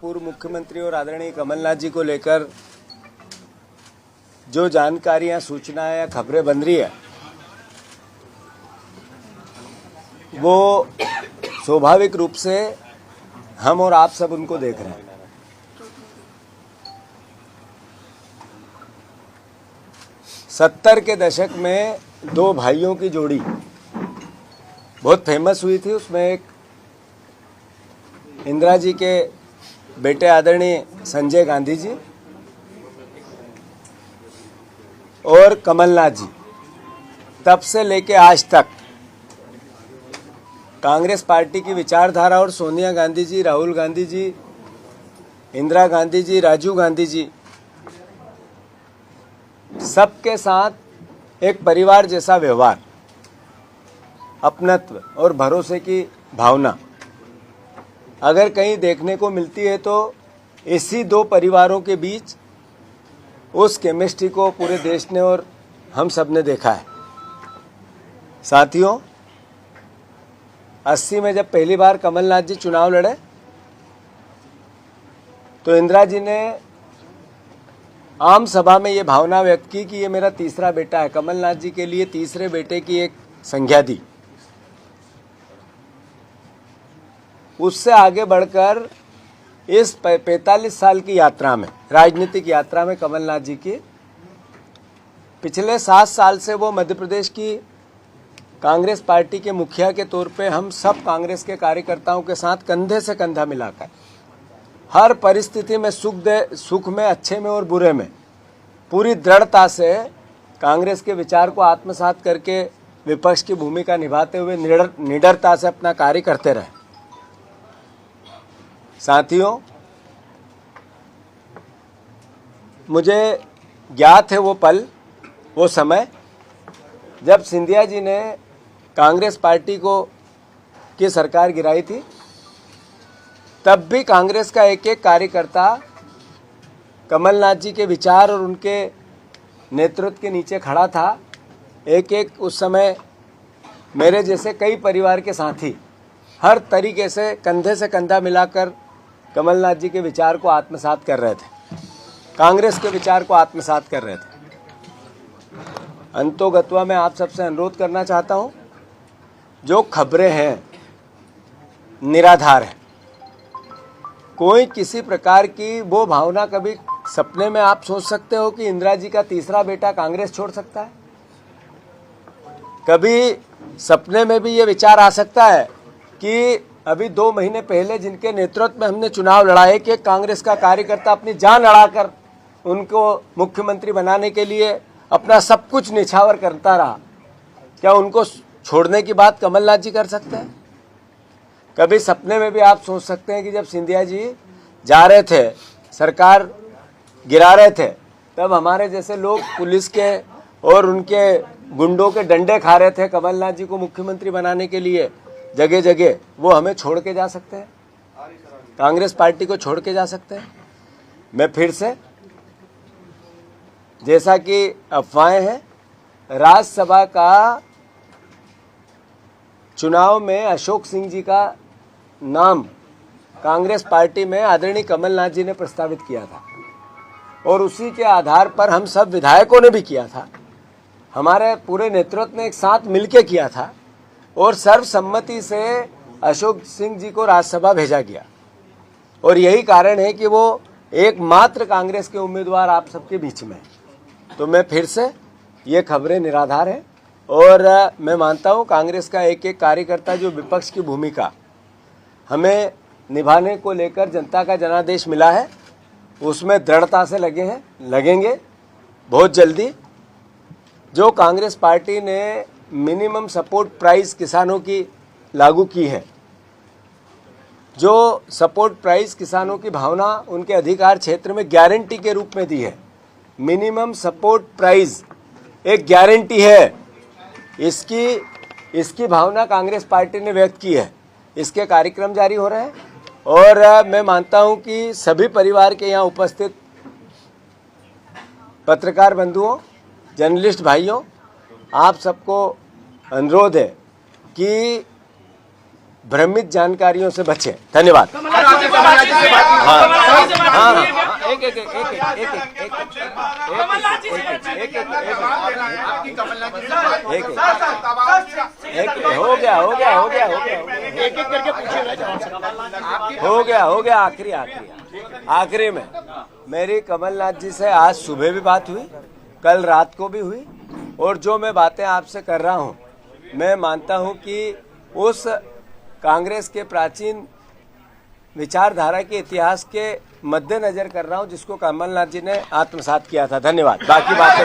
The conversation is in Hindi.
पूर्व मुख्यमंत्री और आदरणीय कमलनाथ जी को लेकर जो जानकारियां, सूचनाएं या खबरें बन रही है, वो स्वाभाविक रूप से हम और आप सब उनको देख रहे हैं। सत्तर के दशक में दो भाइयों की जोड़ी बहुत फेमस हुई थी। उसमें एक इंदिरा जी के बेटे आदरणीय संजय गांधी जी और कमलनाथ जी। तब से लेके आज तक कांग्रेस पार्टी की विचारधारा और सोनिया गांधी जी, राहुल गांधी जी, इंदिरा गांधी जी, राजीव गांधी जी, सबके साथ एक परिवार जैसा व्यवहार, अपनत्व और भरोसे की भावना अगर कहीं देखने को मिलती है तो इसी दो परिवारों के बीच उस केमिस्ट्री को पूरे देश ने और हम सब ने देखा है। साथियों, 80 में जब पहली बार कमलनाथ जी चुनाव लड़े तो इंदिरा जी ने आम सभा में ये भावना व्यक्त की कि ये मेरा तीसरा बेटा है। कमलनाथ जी के लिए तीसरे बेटे की एक संज्ञा दी। उससे आगे बढ़कर इस 45 साल की यात्रा में, राजनीतिक यात्रा में कमलनाथ जी की पिछले 7 साल से वो मध्य प्रदेश की कांग्रेस पार्टी के मुखिया के तौर पे हम सब कांग्रेस के कार्यकर्ताओं के साथ कंधे से कंधा मिलाकर हर परिस्थिति में सुख में, अच्छे में और बुरे में पूरी दृढ़ता से कांग्रेस के विचार को आत्मसात करके विपक्ष की भूमिका निभाते हुए निडरता से अपना कार्य करते रहे। साथियों, मुझे ज्ञात है वो पल, वो समय जब सिंधिया जी ने कांग्रेस पार्टी की सरकार गिराई थी। तब भी कांग्रेस का एक एक कार्यकर्ता कमलनाथ जी के विचार और उनके नेतृत्व के नीचे खड़ा था। एक एक उस समय मेरे जैसे कई परिवार के साथी हर तरीके से कंधा मिलाकर कमलनाथ जी के विचार को आत्मसात कर रहे थे, कांग्रेस के विचार को आत्मसात कर रहे थे। अंतोगत्वा मैं आप सबसे अनुरोध करना चाहता हूं, जो खबरें हैं निराधार है। कोई किसी प्रकार की वो भावना, कभी सपने में आप सोच सकते हो कि इंदिरा जी का तीसरा बेटा कांग्रेस छोड़ सकता है? कभी सपने में भी ये विचार आ सकता है कि अभी 2 महीने पहले जिनके नेतृत्व में हमने चुनाव लड़ाए कि कांग्रेस का कार्यकर्ता अपनी जान लड़ाकर उनको मुख्यमंत्री बनाने के लिए अपना सब कुछ निछावर करता रहा, क्या उनको छोड़ने की बात कमलनाथ जी कर सकते हैं? कभी सपने में भी आप सोच सकते हैं कि जब सिंधिया जी जा रहे थे, सरकार गिरा रहे थे, तब हमारे जैसे लोग पुलिस के और उनके गुंडों के डंडे खा रहे थे कमलनाथ जी को मुख्यमंत्री बनाने के लिए जगह जगह, वो हमें छोड़ के जा सकते हैं? कांग्रेस पार्टी को छोड़ के जा सकते हैं? मैं फिर से, जैसा कि अफवाहें हैं, राज्यसभा का चुनाव में अशोक सिंह जी का नाम कांग्रेस पार्टी में आदरणीय कमलनाथ जी ने प्रस्तावित किया था और उसी के आधार पर हम सब विधायकों ने भी किया था, हमारे पूरे नेतृत्व ने एक साथ मिलकर किया था और सर्वसम्मति से अशोक सिंह जी को राज्यसभा भेजा गया। और यही कारण है कि वो एकमात्र कांग्रेस के उम्मीदवार आप सबके बीच में। तो मैं फिर से, ये खबरें निराधार हैं और मैं मानता हूं कांग्रेस का एक एक कार्यकर्ता जो विपक्ष की भूमिका हमें निभाने को लेकर जनता का जनादेश मिला है, उसमें दृढ़ता से लगेंगे बहुत जल्दी। जो कांग्रेस पार्टी ने मिनिमम सपोर्ट प्राइस किसानों की लागू की है, जो सपोर्ट प्राइस किसानों की भावना उनके अधिकार क्षेत्र में गारंटी के रूप में दी है, मिनिमम सपोर्ट प्राइस एक गारंटी है, इसकी भावना कांग्रेस पार्टी ने व्यक्त की है। इसके कार्यक्रम जारी हो रहे हैं और मैं मानता हूं कि सभी परिवार के यहाँ उपस्थित पत्रकार बंधुओं, जर्नलिस्ट भाइयों, आप सबको अनुरोध है कि भ्रमित जानकारियों से बचें। धन्यवाद। हो गया आखिरी में मेरी कमलनाथ जी से आज सुबह भी बात हुई, कल रात को भी हुई, और जो मैं बातें आपसे कर रहा हूं, मैं मानता हूं कि उस कांग्रेस के प्राचीन विचारधारा के इतिहास के मद्देनजर कर रहा हूं जिसको कमलनाथ जी ने आत्मसात किया था। धन्यवाद। बाकी बातें